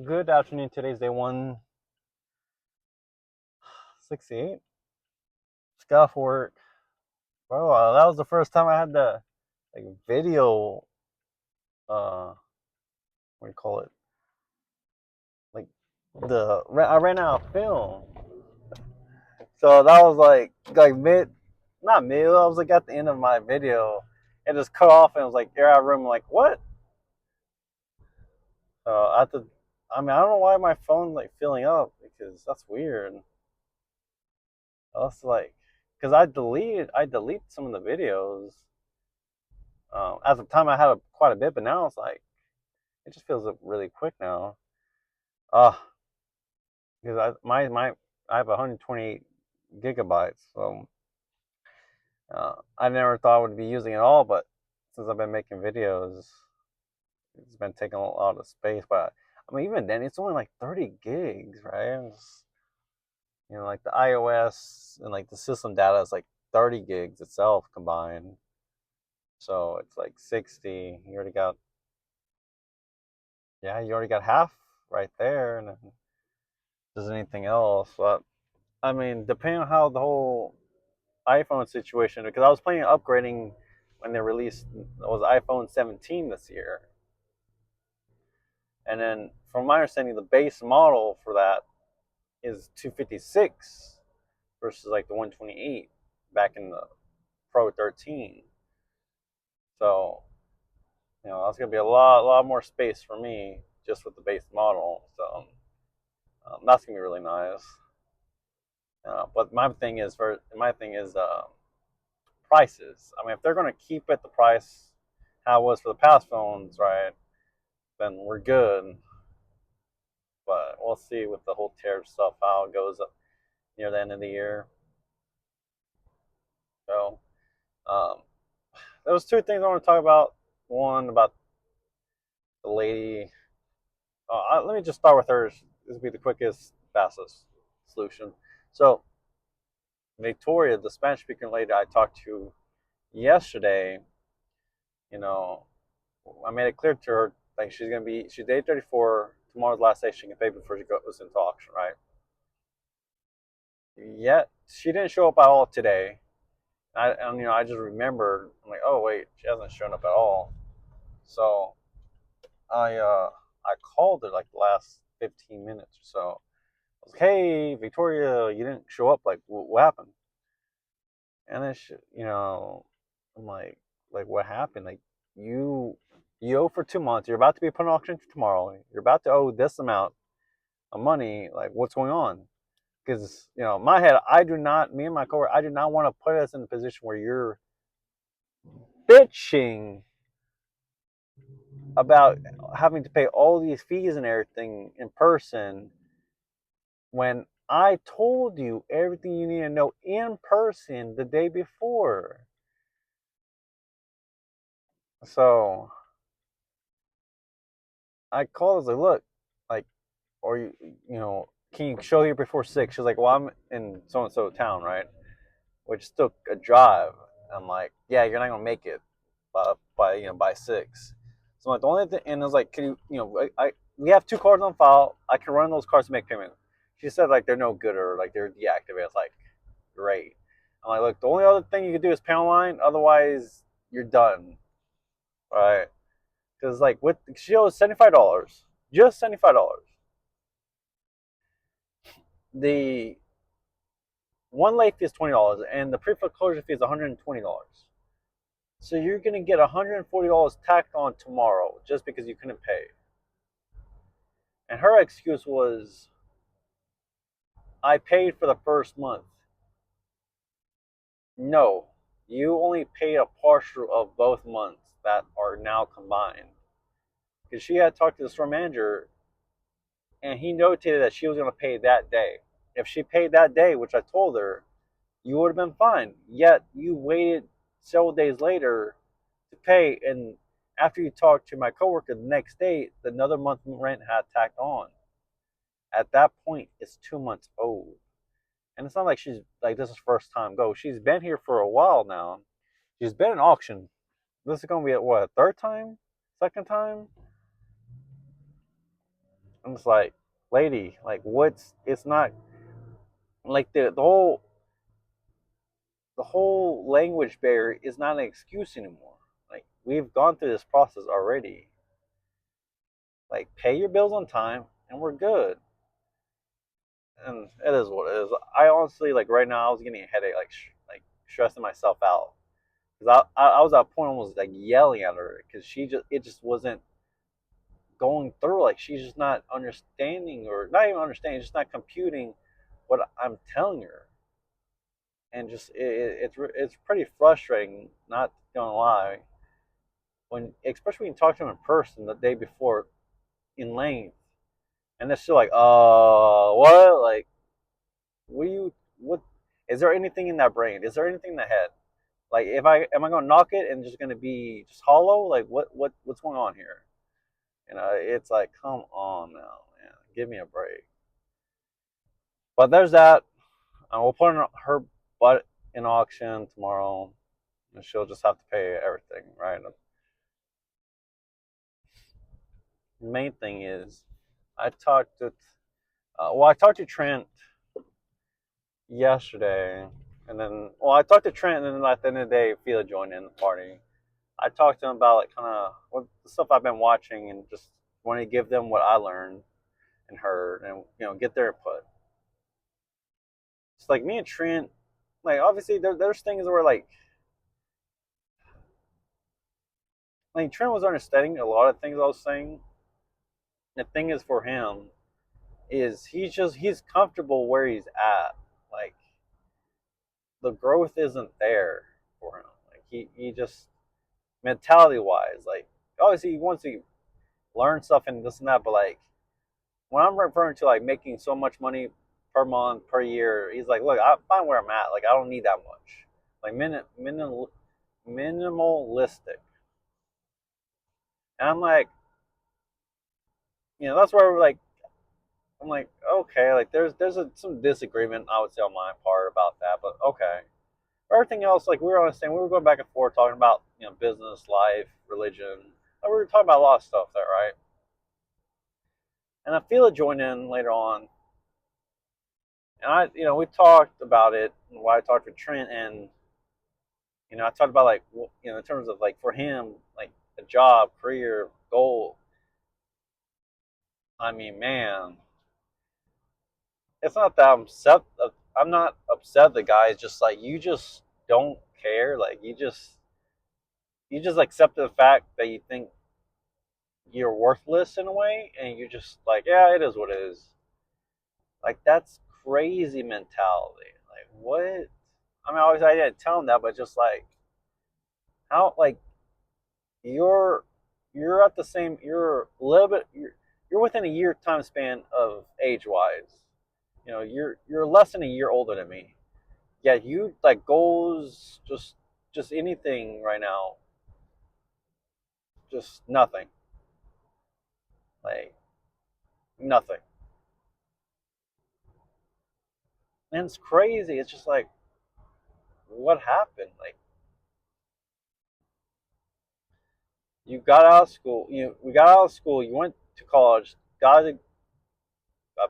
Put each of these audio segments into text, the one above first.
Good afternoon. Today's day 168. Just got off work. Bro, that was the first time I had the video. What do you call it? Like I ran out of film, so that was like mid, not mid. I was like at the end of my video. It just cut off and it was like air out of room. Like what? I had to. I mean, I don't know why my phone like filling up because that's weird. I was like, because I deleted some of the videos. At the time, I had quite a bit, but now it's like it just feels really quick now. Uh, because I have 128 gigabytes, so I never thought I would be using it all, but since I've been making videos, it's been taking a lot of space. But I mean, even then, it's only like 30 gigs, right? Like the iOS and like the system data is like 30 gigs itself combined. So it's like 60. You already got half right there, and then there's anything else. But I mean, depending on how the whole iPhone situation, because I was planning on upgrading when they released it was iPhone 17 this year, and then from my understanding, the base model for that is 256 versus like the 128 back in the Pro 13. So that's gonna be a lot more space for me just with the base model. So that's gonna be really nice. But my thing is prices. I mean, if they're going to keep it the price how it was for the past phones, right? Then we're good. But we'll see with the whole tariff stuff how it goes up near the end of the year. So um, there was two things I want to talk about. One about the lady. Let me just start with hers. This will be the quickest, fastest solution. So Victoria, the Spanish-speaking lady I talked to yesterday, you know, I made it clear to her like she's day 34. Tomorrow's the last day she can pay before she goes into auction, right? Yet she didn't show up at all today. I just remembered. I'm like, oh wait, she hasn't shown up at all. So I called her like the last 15 minutes or so. I was like, hey Victoria, you didn't show up. Like what happened? And then I'm like what happened? Like you you owe for 2 months. You're about to be put on auction tomorrow. You're about to owe this amount of money. Like what's going on? Because my head, me and my coworker, I do not want to put us in a position where you're bitching about having to pay all these fees and everything in person when I told you everything you need to know in person the day before. So I called. I was like, look, like, or can you show here before 6? She's like, well, I'm in so and so town, right? Which is still a drive. I'm like, yeah, you're not gonna make it by 6. So I'm like, the only thing, and I was like, can I we have 2 cards on file. I can run those cards to make payment. She said like they're no good or like they're deactivated. It's like, great. I'm like, look, the only other thing you can do is pay online. Otherwise, you're done, right? Because like with she owes $75, just $75. The one late fee is $20, and the pre-foreclosure fee is $120. So you're gonna get $140 tacked on tomorrow just because you couldn't pay. And her excuse was, I paid for the first month. No, you only paid a partial of both months that are now combined. Because she had talked to the store manager and he notated that she was going to pay that day. If she paid that day, which I told her, you would have been fine. Yet you waited several days later to pay, and after you talked to my coworker the next day, another month rent had tacked on. At that point, it's 2 months old. And it's not like she's like this is first time go. She's been here for a while now. She's been in auction. This is gonna be what, a third time, second time. I'm just like, lady, like what's it's not like the whole language barrier is not an excuse anymore. Like we've gone through this process already. Like pay your bills on time and we're good. And it is what it is. I honestly like right now I was getting a headache, like stressing myself out because I was at a point almost like yelling at her because it just wasn't going through. Like she's just not understanding or not even understanding, just not computing what I'm telling her, and just it's pretty frustrating. Not gonna lie, when especially when you talk to them in person the day before in length, and they're still like, what? Like, what do you what? Is there anything in that brain? Is there anything in the head? Like, if I am I gonna knock it and just gonna be just hollow? Like, what's going on here? It's like, come on now, man, give me a break. But there's that. We'll put her butt in auction tomorrow, and she'll just have to pay everything, right? The main thing is, I talked to, I talked to Trent yesterday, and then, well, I talked to Trent, and then at the end of the day, Fila joined in the party. I talked to him about like kind of what the stuff I've been watching, and just want to give them what I learned and heard, and get their input. It's like me and Trent, like obviously there's things where like Trent was understanding a lot of things I was saying. The thing is for him is he's comfortable where he's at. Like the growth isn't there for him. Like he just mentality wise, like obviously he wants to learn stuff and this and that, but like when I'm referring to like making so much money per month, per year, he's like, look, I'm fine where I'm at. Like I don't need that much. Like minimalistic. And I'm like, that's where like I'm like, okay, like some disagreement I would say on my part about that, but okay. Everything else, like we were understanding, we were going back and forth talking about business, life, religion. We were talking about a lot of stuff there, right? And I feel it joined in later on, and we talked about it. And why I talked with Trent, and I talked about like in terms of like for him, like a job, career, goal. I mean, man, it's not that I'm upset. I'm not upset. The guy is just like you just don't care. Like you just accept the fact that you think you're worthless in a way, and you're just like, yeah, it is what it is. Like that's crazy mentality. Like what? I mean, obviously I didn't tell him that, but just like how, like you're you're at the same, you're a little bit, you're within a year time span of age wise. You're less than a year older than me. Yeah, you like goals, just anything right now, just nothing, like nothing. And it's crazy. It's just like, what happened? Like you got out of school. We got out of school. You went to college. I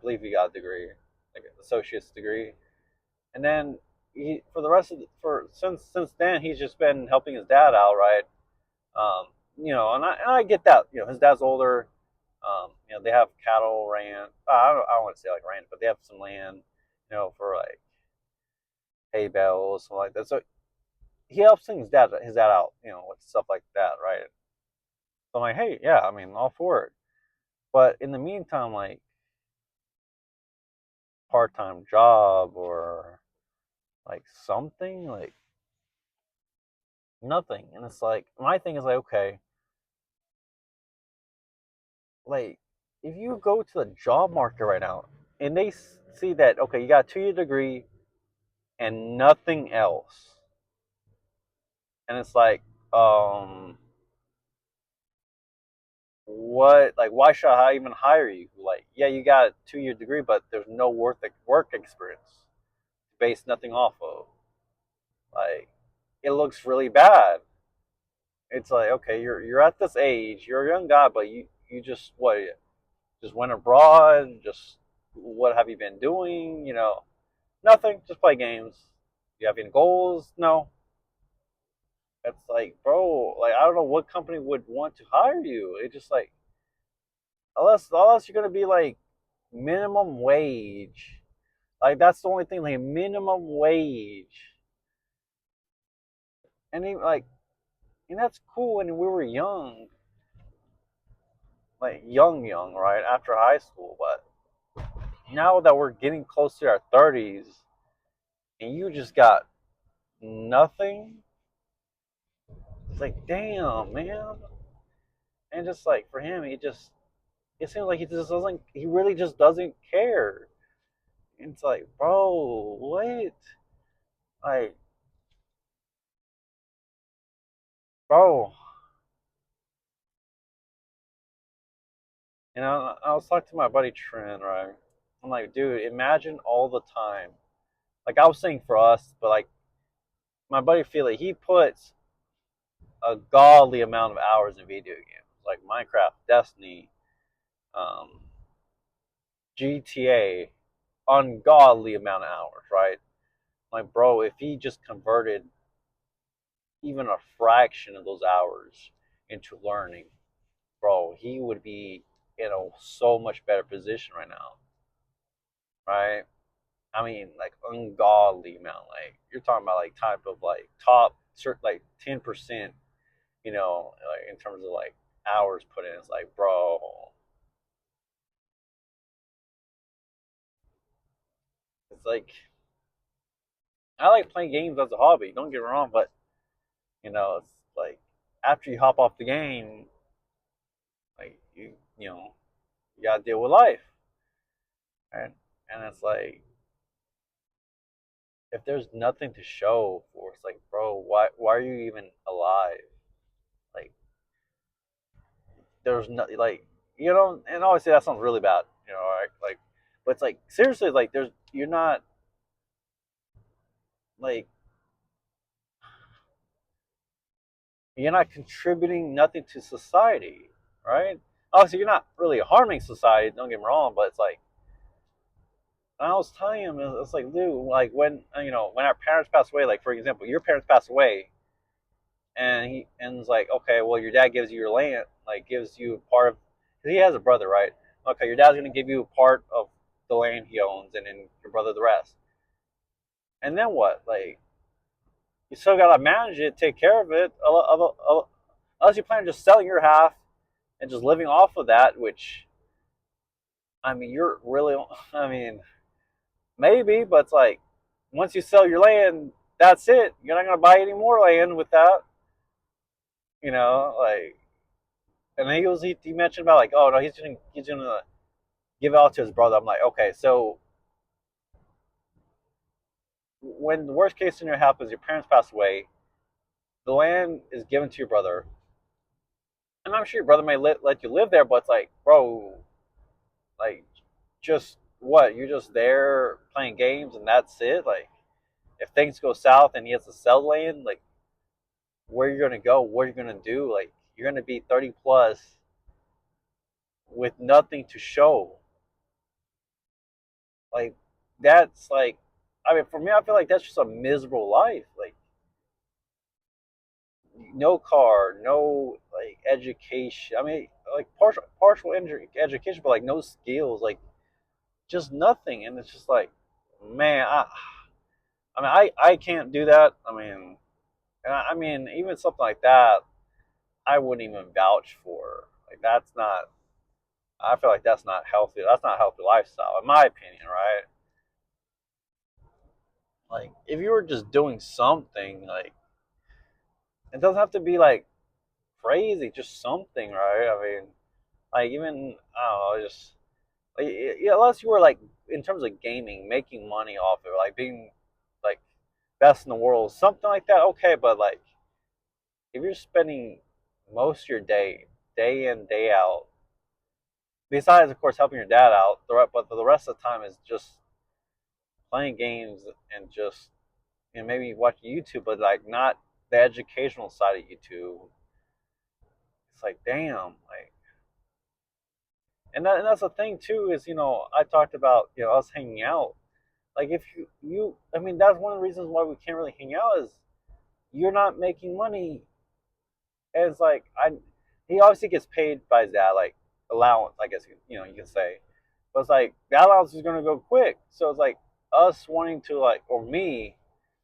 believe you got a degree, like an associate's degree, and then for the rest of for since then he's just been helping his dad out, right? Um, and I get that. His dad's older. They have cattle ranch. I don't want to say like ranch, but they have some land, for like hay bales, something like that. So he helps his dad out, with stuff like that, right? So I'm like, hey, yeah, I mean, all for it. But in the meantime, like part-time job or like something, like nothing. And it's like my thing is like, okay, like if you go to the job market right now and they see that okay, you got a 2 year degree and nothing else, and it's like, what? Like, why should I even hire you? Like, yeah, you got a 2 year degree, but there's no work experience based nothing off of. Like, it looks really bad. It's like, okay, you're at this age, you're a young guy, but you just what? Just went abroad. Just what have you been doing? Nothing. Just play games. You have any goals? No. It's like, bro, like I don't know what company would want to hire you. It's just like unless you're gonna be like minimum wage. Like that's the only thing, like minimum wage. And even like and that's cool when we were young, like young, right? After high school. But now that we're getting close to our 30s and you just got nothing, it's like damn, man. And just like for him, it seems like he really just doesn't care. And it's like, bro, what? Like, bro, I was talking to my buddy Trent, right? I'm like, dude, imagine all the time. Like I was saying for us, but like my buddy Philly, he puts a godly amount of hours in video games, like Minecraft, Destiny, um, GTA, ungodly amount of hours, right? Like, bro, if he just converted even a fraction of those hours into learning, bro, he would be in a so much better position right now, right? I mean, like ungodly amount. Like you're talking about like type of like top certain like 10%, like in terms of like hours put in. It's like, bro, it's like I like playing games as a hobby. Don't get me wrong, but it's like after you hop off the game, like you gotta deal with life, right? And it's like if there's nothing to show for, it's like, bro, why are you even alive? Like there's no like and obviously that sounds really bad, right? Like, but it's like seriously, like you're not like you're not contributing nothing to society, right? Obviously, you're not really harming society. Don't get me wrong, but it's like I was telling him, it's like, dude, like when our parents pass away, like for example, your parents pass away, and it's like, okay, well, your dad gives you your land, like gives you part of, because he has a brother, right? Okay, your dad's gonna give you a part of the land he owns, and then your brother the rest. And then what? Like, you still gotta manage it, take care of it, unless you plan on just selling your half and just living off of that. Which, I mean, you're really, I mean, maybe, but it's like once you sell your land, that's it. You're not gonna buy any more land with that, like. And he mentioned about like, oh no, he's gonna give it all to his brother. I'm like, okay, so when the worst case scenario happens, your parents pass away, the land is given to your brother, and I'm sure your brother may let you live there, but it's like, bro, like, just what? You're just there playing games and that's it. Like, if things go south and he has to sell land, like, where you're gonna go, what you're gonna do, like, you're gonna be 30 plus with nothing to show. Like, that's like, I mean, for me, I feel like that's just a miserable life. Like, no car, no like education. I mean, like partial education, but like no skills, like just nothing. And it's just like, man, I can't do that. I mean, I mean, even something like that, I wouldn't even vouch for. Like that's not. I feel like that's not healthy. That's not a healthy lifestyle, in my opinion, right? Like if you were just doing something, like it doesn't have to be like crazy, just something, right? I mean, like even I don't know, just like yeah, unless you were like in terms of gaming, making money off it, like being like best in the world, something like that. Okay, but like if you're spending most of your day in, day out, besides of course helping your dad out, but the rest of the time is just playing games and just maybe watching YouTube, but like not the educational side of YouTube. It's like damn, like, And that's the thing too is I talked about us hanging out. Like if you I mean that's one of the reasons why we can't really hang out is you're not making money. And it's like he obviously gets paid by his dad, like allowance, I guess you can say. But it's like that allowance is gonna go quick. So it's like us wanting to like or me,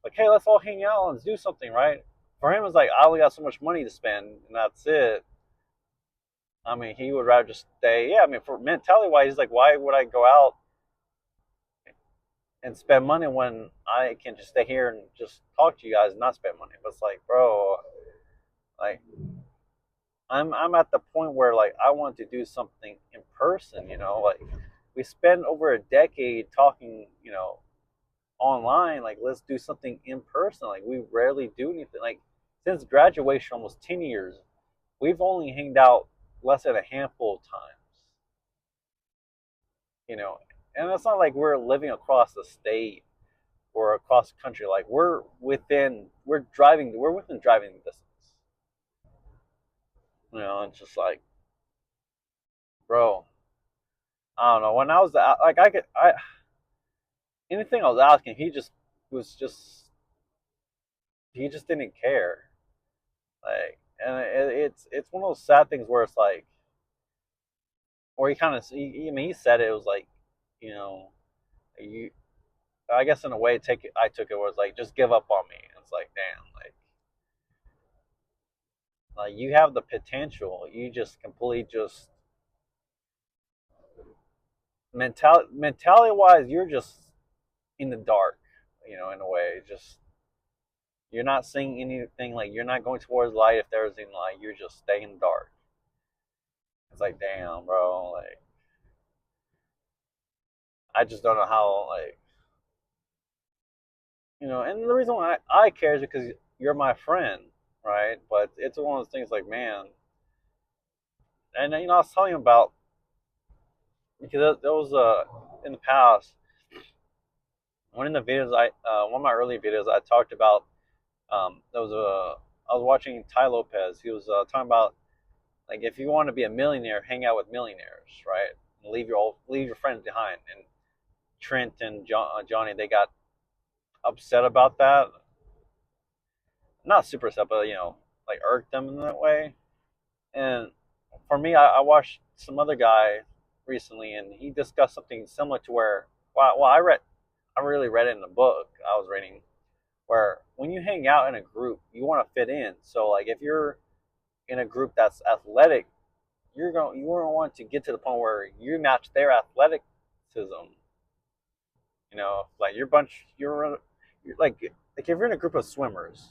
like, hey, let's all hang out and do something, right? For him it's like I only got so much money to spend and that's it. I mean, he would rather just stay. Yeah, I mean, for mentality wise, he's like, why would I go out and spend money when I can just stay here and just talk to you guys and not spend money? But it's like, bro, like I'm at the point where like I want to do something in person. Like we spend over a decade talking, online. Like let's do something in person. Like we rarely do anything. Like since graduation, almost 10 years, we've only hanged out less than a handful of times. You know, and it's not like we're living across the state or across the country. Like we're within driving distance. It's just like, bro, I don't know. When I was like, anything I was asking, was just he just didn't care. Like, and it's one of those sad things where it's like, or he kind of, I mean, he said it was like, you know, you, I guess in a way, I took it was like, just give up on me. It's like, damn, like you have the potential, you just completely just mentality wise, you're just in the dark, in a way, just you're not seeing anything. Like you're not going towards light. If there's any light, you're just staying dark. It's like, damn, bro. Like, I just don't know how. Like, and the reason why I care is because you're my friend, right? But it's one of those things. Like, man, and I was telling you about because there was in the past one of the videos one of my early videos I talked about. There was a I was watching Ty Lopez. He was talking about like if you want to be a millionaire, hang out with millionaires, right? And leave your friends behind. And Trent and Johnny, they got upset about that. Not super upset, but like irked them in that way. And for me, I watched some other guy recently, and he discussed something similar to where, well, I really read it in the book I was reading, where when you hang out in a group, you want to fit in. So like if you're in a group that's athletic, you want to get to the point where you match their athleticism. Like you're like if you're in a group of swimmers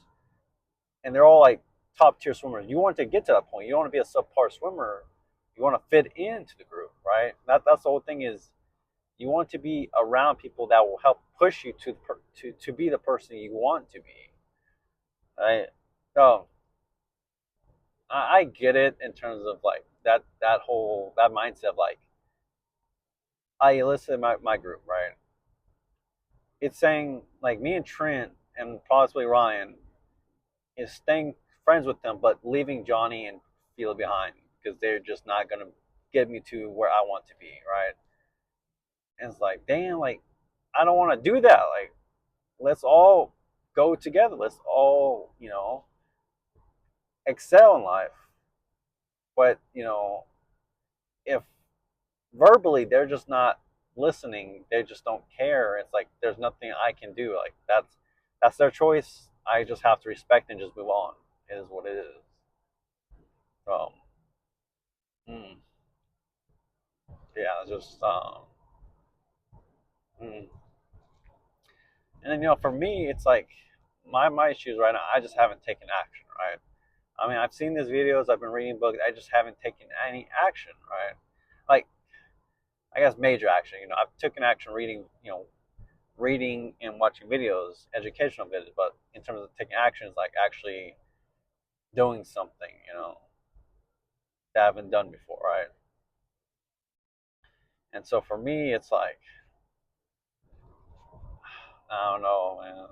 and they're all like top tier swimmers, you want to get to that point. You don't want to be a subpar swimmer. You want to fit into the group, right? That's the whole thing is you want to be around people that will help push you to be the person you want to be, right? So I get it in terms of like that mindset of like I listen to my group, right? It's saying like me and Trent and possibly Ryan is staying friends with them, but leaving Johnny and Fila behind because they're just not gonna get me to where I want to be, right? And it's like, damn, like I don't want to do that. Like, let's all go together. Let's all, excel in life. But if verbally they're just not listening, they just don't care. It's like there's nothing I can do. Like that's their choice. I just have to respect and just move on. It is what it is. Um, mm, yeah, just mm. And then for me, it's like my issues right now. I just haven't taken action, right? I mean, I've seen these videos, I've been reading books, I just haven't taken any action, right? Like, I guess major action. I've taken action reading and watching videos, educational videos, but in terms of taking action, it's like actually doing something, that I haven't done before, right? And so for me, it's like, I don't know, man.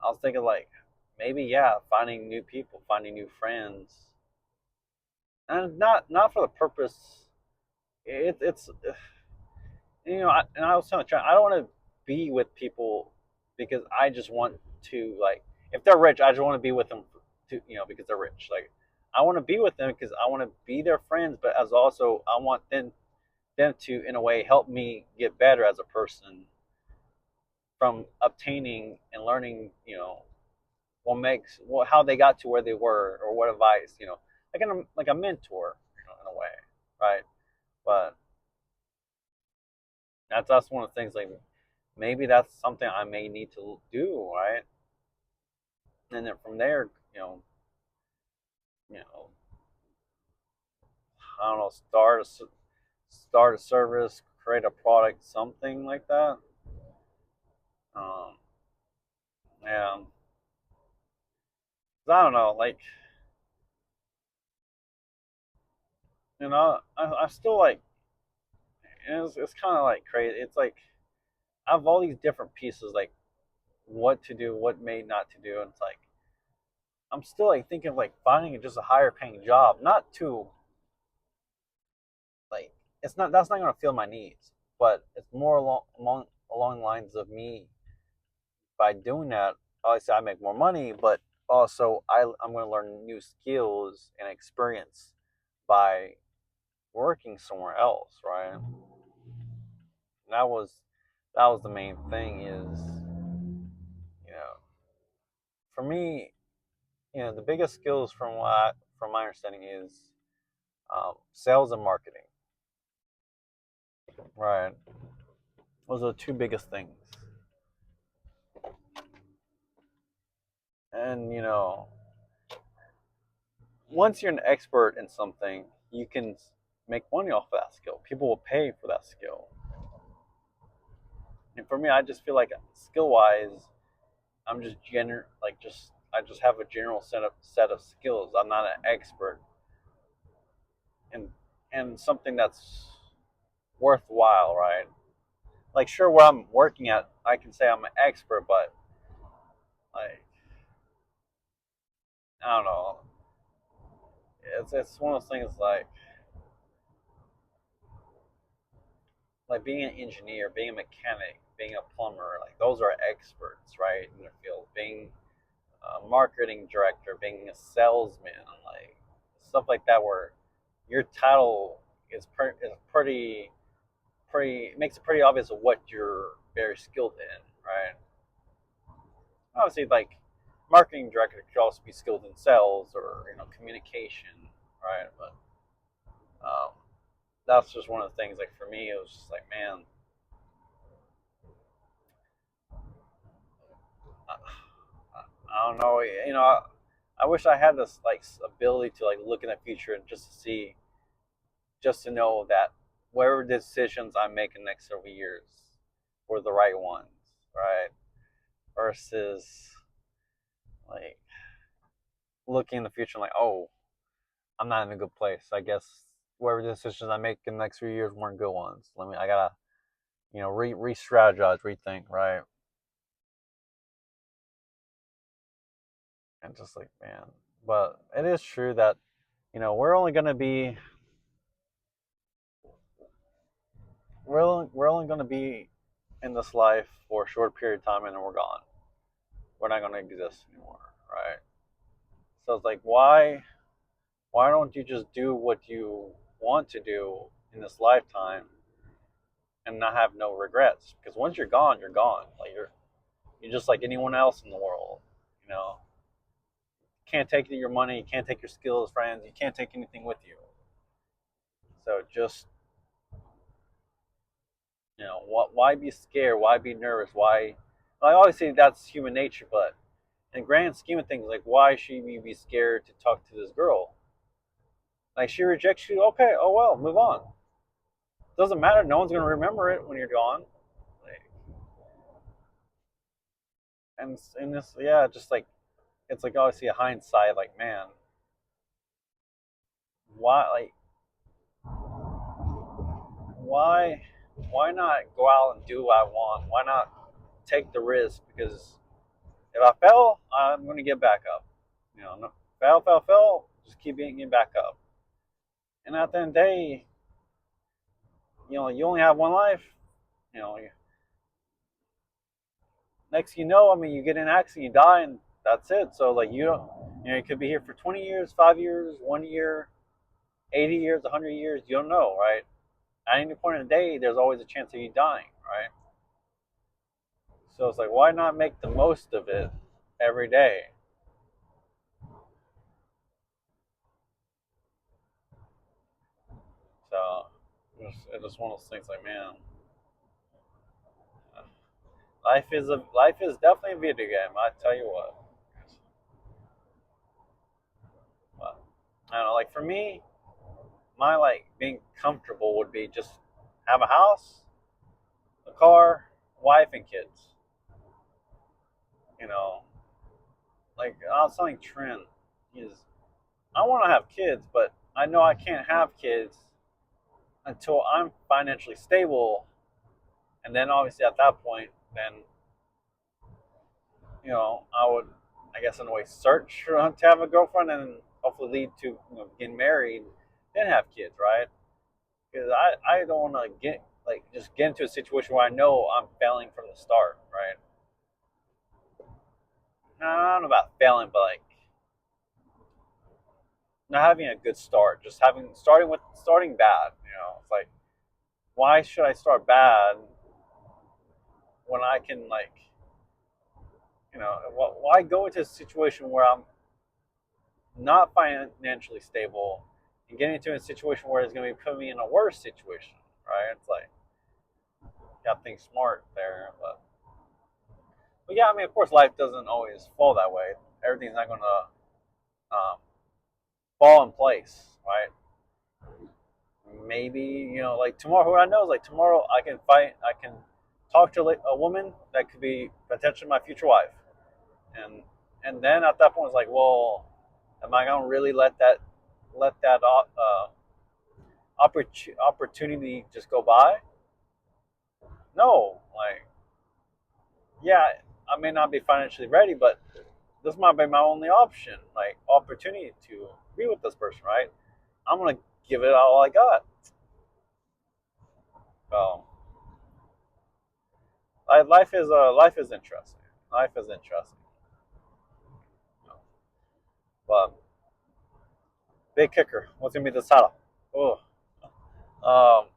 I was thinking like maybe yeah, finding new people, finding new friends, and not for the purpose. it's and I was telling Trent, I don't want to be with people because I just want to like if they're rich, I just want to be with them to because they're rich. Like I want to be with them because I want to be their friends, but as also I want them to in a way help me get better as a person from obtaining and learning, what makes how they got to where they were or what advice, like a mentor, in a way, right? But that's one of the things like maybe that's something I may need to do, right? And then from there, you know, I don't know, start a service, create a product, something like that. Um, and I don't know, like I still like it's kind of like crazy. It's like I have all these different pieces, like what to do, what may not to do, and it's like I'm still like thinking of like finding just a higher paying job, not to like it's not that's not going to fill my needs, but it's more along the lines of me by doing that. Obviously, I make more money, but also I'm going to learn new skills and experience by working somewhere else, right? And that was the main thing is you know for me the biggest skills from my understanding is sales and marketing, right? Those are the two biggest things. And once you're an expert in something, you can make money off of that skill. People will pay for that skill. And for me, I just feel like skill wise, I'm just like just I just have a general set of skills. I'm not an expert in something that's worthwhile, right? Like sure, where I'm working at, I can say I'm an expert, but like I don't know. It's one of those things like being an engineer, being a mechanic, being a plumber, like those are experts, right, in their field. Being a marketing director, being a salesman, like stuff like that, where your title is pretty makes it pretty obvious of what you're very skilled in, right? Obviously, like marketing director could also be skilled in sales or communication, right? But um, that's just one of the things. Like for me, it was just like, man, I, I don't know. I wish I had this like ability to like look in the future and just to see, just to know that whatever decisions I make in the next several years were the right ones, right? Versus like looking in the future and like, oh, I'm not in a good place. I guess whatever decisions I make in the next few years weren't good ones. I gotta, re-strategize, rethink, right? And just like, man, but it is true that we're only gonna be we're only gonna be in this life for a short period of time and then we're gone. We're not gonna exist anymore, right? So it's like, why don't you just do what you want to do in this lifetime and not have no regrets? Because once you're gone, you're gone. Like you're just like anyone else in the world. You know, can't take your money, you can't take your skills, friends, you can't take anything with you. So just why be scared? Why be nervous? Why? I always say that's human nature, but in the grand scheme of things, like why should we be scared to talk to this girl? Like she rejects you, okay, oh well, move on. Doesn't matter. No one's gonna remember it when you're gone. Like, and this, yeah, just like it's like obviously a hindsight. Like, man, why? Like, why? Why not go out and do what I want? Why not take the risk? Because if I fail, I'm gonna get back up. No, fail. Just keep getting back up. And at the end of the day, you only have one life. You know, next you know, I mean, you get in an accident, you die, and that's it. So like you don't, you could be here for 20 years, 5 years, 1 year, 80 years, 100 years. You don't know, right? At any point in the day, there's always a chance of you dying, right? So it's like, why not make the most of it every day? So it's just one of those things. Like, man, life is definitely a video game. I tell you what. But, I don't know. Like for me, my like being comfortable would be just have a house, a car, wife, and kids. You know, like I was telling Trent, is I want to have kids, but I know I can't have kids until I'm financially stable, and then obviously at that point, then I would, I guess in a way, search to have a girlfriend, and hopefully lead to getting married, then have kids, right? Because I don't want to get like just get into a situation where I know I'm failing from the start, right? No, I don't know about failing, but like not having a good start, just starting bad. It's like why should I start bad when I can like why go into a situation where I'm not financially stable and getting into a situation where it's going to be putting me in a worse situation, right? It's like got to think smart there, but yeah, I mean, of course, life doesn't always fall that way. Everything's not going to fall in place, right? Maybe like tomorrow, who I know is like tomorrow, I can talk to a woman that could be potentially my future wife, and then at that point, it's like, well, am I gonna really let that opportunity just go by? No, like, yeah, I may not be financially ready, but this might be my only option, like opportunity to be with this person, right? I'm gonna give it all I got. So life is interesting. Life is interesting, but big kicker. What's gonna be the title? Oh, um,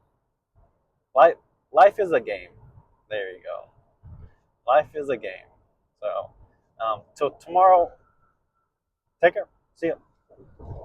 life life is a game. There you go. Life is a game. So, till tomorrow. Take care. See ya.